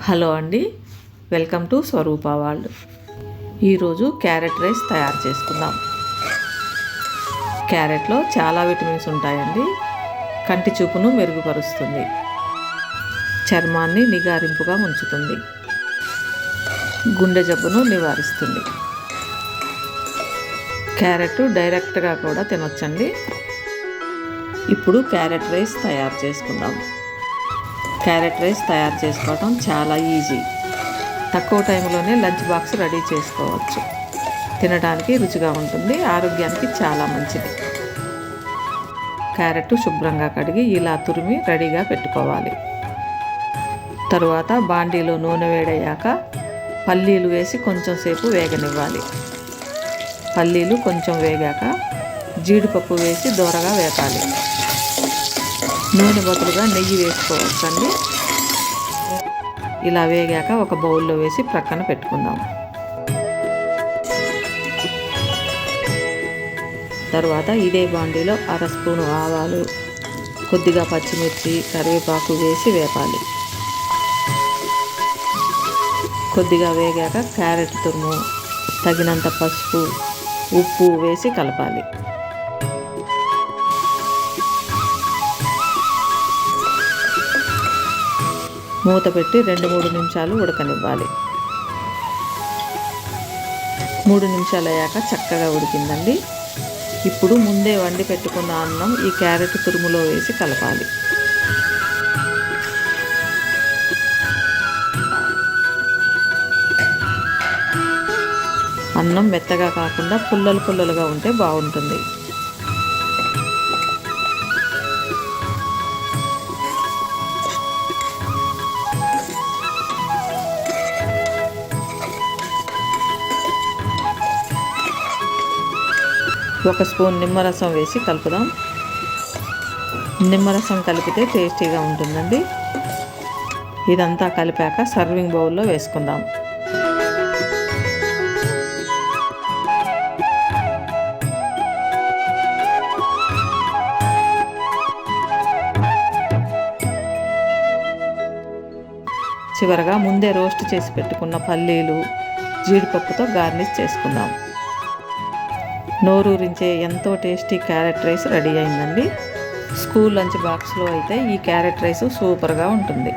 Hello అండి, welcome to Swaroopa world. ఈరోజు carrot rice తయారు చేసుకుందాం. క్యారెట్లో చాలా విటమిన్స్ ఉంటాయండి. కంటి చూపును మెరుగుపరుస్తుంది, చర్మాన్ని నిగారింపుగా ఉంచుతుంది, గుండె జబ్బును నివారిస్తుంది. క్యారెట్ డైరెక్ట్గా కూడా తినొచ్చండి. ఇప్పుడు క్యారెట్ రైస్ తయారు చేసుకుందాం. క్యారెట్ రైస్ తయారు చేసుకోవడం చాలా ఈజీ. తక్కువ టైంలోనే లంచ్ బాక్స్ రెడీ చేసుకోవచ్చు. తినడానికి రుచిగా ఉంటుంది, ఆరోగ్యానికి చాలా మంచిది. క్యారెట్ శుభ్రంగా కడిగి ఇలా తురిమి రెడీగా పెట్టుకోవాలి. తరువాత బాండీలో నూనె వేడయ్యాక పల్లీలు వేసి కొంచెం సేపు వేగనివ్వాలి. పల్లీలు కొంచెం వేగాక జీడిపప్పు వేసి దోరగా వేపాలి. నూనె బదులుగా నెయ్యి వేసుకోవచ్చండి. ఇలా వేగాక ఒక బౌల్లో వేసి ప్రక్కన పెట్టుకుందాం. తర్వాత ఇదే బాండీలో 1/2 స్పూను ఆవాలు, కొద్దిగా పచ్చిమిర్చి, కరివేపాకు వేసి వేపాలి. కొద్దిగా వేగాక క్యారెట్ తురుము, తగినంత పసుపు, ఉప్పు వేసి కలపాలి. మూత పెట్టి 2-3 నిమిషాలు ఉడకనివ్వాలి. 3 నిమిషాలు అయ్యాక చక్కగా ఉడికిందండి. ఇప్పుడు ముందే వండి పెట్టుకున్న అన్నం ఈ క్యారెట్ తురుములో వేసి కలపాలి. అన్నం మెత్తగా కాకుండా పుల్లలు పుల్లలుగా ఉంటే బాగుంటుంది. ఒక స్పూన్ నిమ్మరసం వేసి కలుపుదాం. నిమ్మరసం కలిపితే టేస్టీగా ఉంటుందండి. ఇదంతా కలిపాక సర్వింగ్ బౌల్లో వేసుకుందాం. చివరగా ముందే రోస్ట్ చేసి పెట్టుకున్న పల్లీలు, జీడిపప్పుతో గార్నిష్ చేసుకుందాం. నోరూరించే ఎంతో టేస్టీ క్యారెట్ రైస్ రెడీ అయిందండి. స్కూల్ లంచ్ బాక్స్లో అయితే ఈ క్యారెట్ రైస్ సూపర్గా ఉంటుంది.